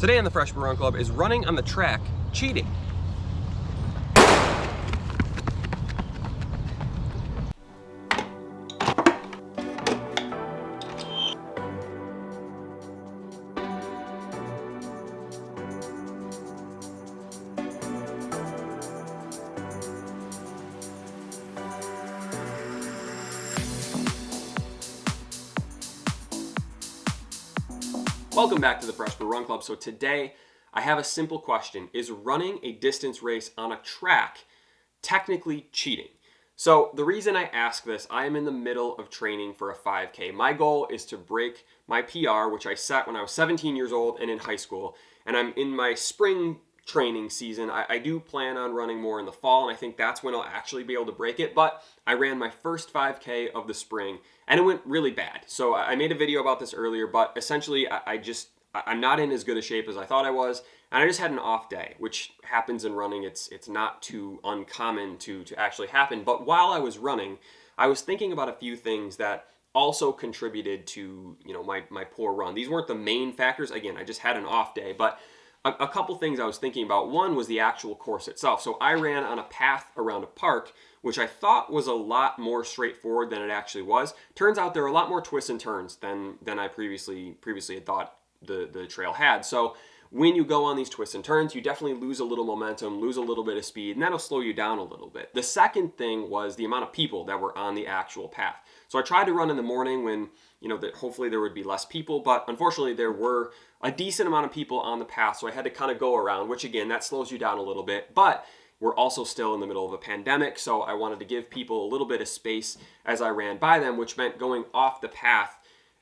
Today on the Freshman Run Club is running on the track cheating. Welcome back to the Freshman Run Club. So today I have a simple question. Is running a distance race on a track technically cheating? So the reason I ask this, I am in the middle of training for a 5K. My goal is to break my PR, which I set when I was 17 years old and in high school. And I'm in my spring training season. I do plan on running more in the fall, and I think that's when I'll actually be able to break it. But I ran my first 5K of the spring, and it went really bad. So I made a video about this earlier, but essentially I'm not in as good a shape as I thought I was, and I just had an off day, which happens in running. It's not too uncommon to actually happen. But while I was running, I was thinking about a few things that also contributed to my poor run. These weren't the main factors. Again, I just had an off day, but a couple things I was thinking about. One was the actual course itself. So I ran on a path around a park, which I thought was a lot more straightforward than it actually was. Turns out there are a lot more twists and turns than I previously had thought the trail had. So when you go on these twists and turns, you definitely lose a little momentum, lose a little bit of speed, and that'll slow you down a little bit. The second thing was the amount of people that were on the actual path. So I tried to run in the morning when, that hopefully there would be less people, but unfortunately there were a decent amount of people on the path, so I had to kind of go around, which again, that slows you down a little bit, but we're also still in the middle of a pandemic, so I wanted to give people a little bit of space as I ran by them, which meant going off the path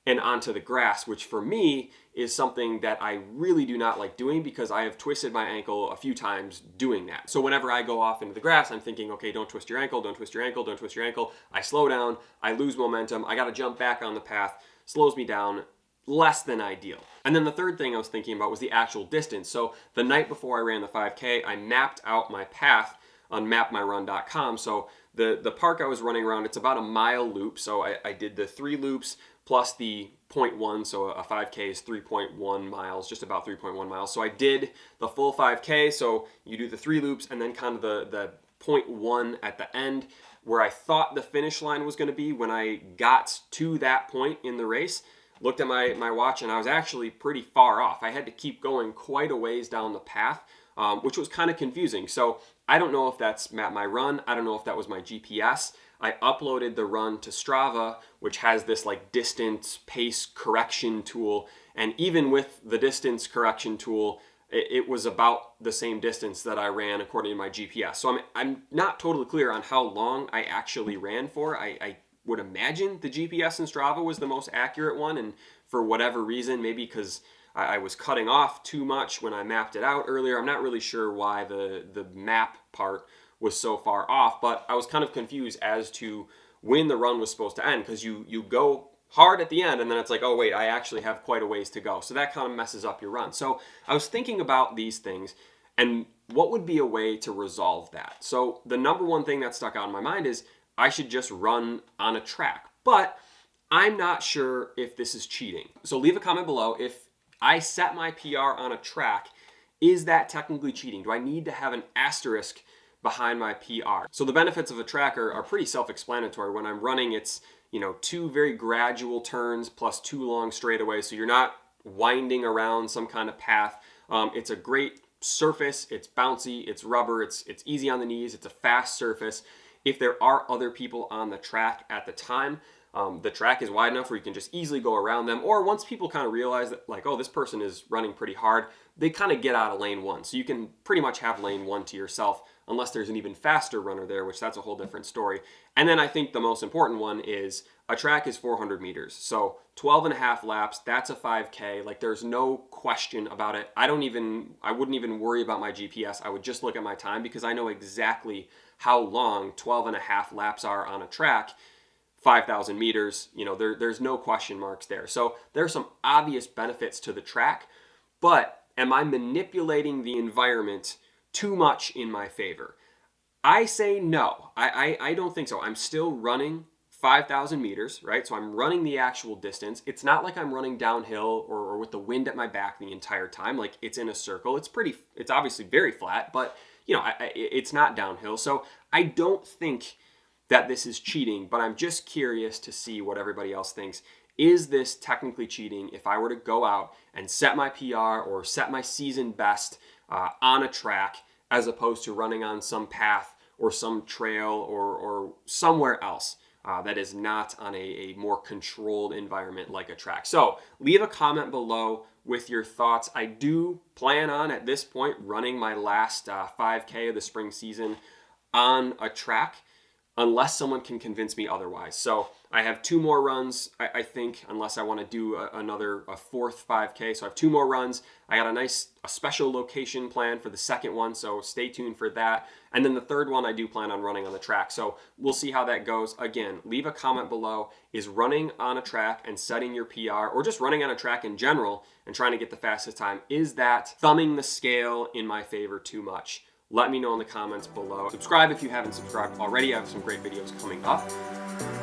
and onto the grass, which for me is something that I really do not like doing because I have twisted my ankle a few times doing that. So whenever I go off into the grass, I'm thinking, okay, don't twist your ankle, don't twist your ankle, don't twist your ankle. I slow down, I lose momentum, I gotta jump back on the path, slows me down, less than ideal. And then the third thing I was thinking about was the actual distance. So the night before I ran the 5K, I mapped out my path on mapmyrun.com. So the park I was running around, it's about a mile loop. So I did the 3 loops plus the 0.1, so a 5K is 3.1 miles, just about 3.1 miles. So I did the full 5K, so you do the 3 loops and then kind of the 0.1 at the end, where I thought the finish line was gonna be when I got to that point in the race. Looked at my watch and I was actually pretty far off. I had to keep going quite a ways down the path, which was kind of confusing. So I don't know if that's Map My Run. I don't know if that was my GPS. I uploaded the run to Strava, which has this like distance pace correction tool. And even with the distance correction tool, it was about the same distance that I ran according to my GPS. So I'm not totally clear on how long I actually ran for. I would imagine the GPS in Strava was the most accurate one. And for whatever reason, maybe because I was cutting off too much when I mapped it out earlier. I'm not really sure why the map part was so far off, but I was kind of confused as to when the run was supposed to end, because you go hard at the end and then it's like, oh wait, I actually have quite a ways to go. So that kind of messes up your run. So I was thinking about these things and what would be a way to resolve that. So the number one thing that stuck out in my mind is I should just run on a track, but I'm not sure if this is cheating. So leave a comment below. If I set my PR on a track, is that technically cheating? Do I need to have an asterisk behind my PR? So the benefits of a tracker are pretty self-explanatory. When I'm running, it's 2 very gradual turns plus 2 long straightaways, so you're not winding around some kind of path. It's a great surface, it's bouncy, it's rubber, it's easy on the knees, it's a fast surface. If there are other people on the track at the time, the track is wide enough where you can just easily go around them. Or once people kind of realize that, like, oh, this person is running pretty hard, they kind of get out of lane 1. So you can pretty much have lane 1 to yourself, unless there's an even faster runner there, which that's a whole different story. And then I think the most important one is a track is 400 meters. So 12 and a half laps, that's a 5K. Like, there's no question about it. I wouldn't even worry about my GPS. I would just look at my time because I know exactly how long 12 and a half laps are on a track. 5,000 meters, there's no question marks there. So there's some obvious benefits to the track, but am I manipulating the environment too much in my favor? I say no. I don't think so. I'm still running 5,000 meters, right? So I'm running the actual distance. It's not like I'm running downhill or with the wind at my back the entire time. Like it's in a circle. It's obviously very flat, but it's not downhill. So I don't think that this is cheating, but I'm just curious to see what everybody else thinks. Is this technically cheating if I were to go out and set my PR or set my season best on a track as opposed to running on some path or some trail or somewhere else that is not on a more controlled environment like a track? So leave a comment below with your thoughts. I do plan on, at this point, running my last 5K of the spring season on a track, unless someone can convince me otherwise. So I have 2 more runs, I think, unless I want to do a fourth 5K. So I have 2 more runs. I got a special location plan for the second one, so stay tuned for that. And then the third one I do plan on running on the track. So we'll see how that goes. Again, leave a comment below. Is running on a track and setting your PR, or just running on a track in general and trying to get the fastest time, is that thumbing the scale in my favor too much? Let me know in the comments below. Subscribe if you haven't subscribed already. I have some great videos coming up,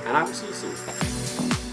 and I will see you soon.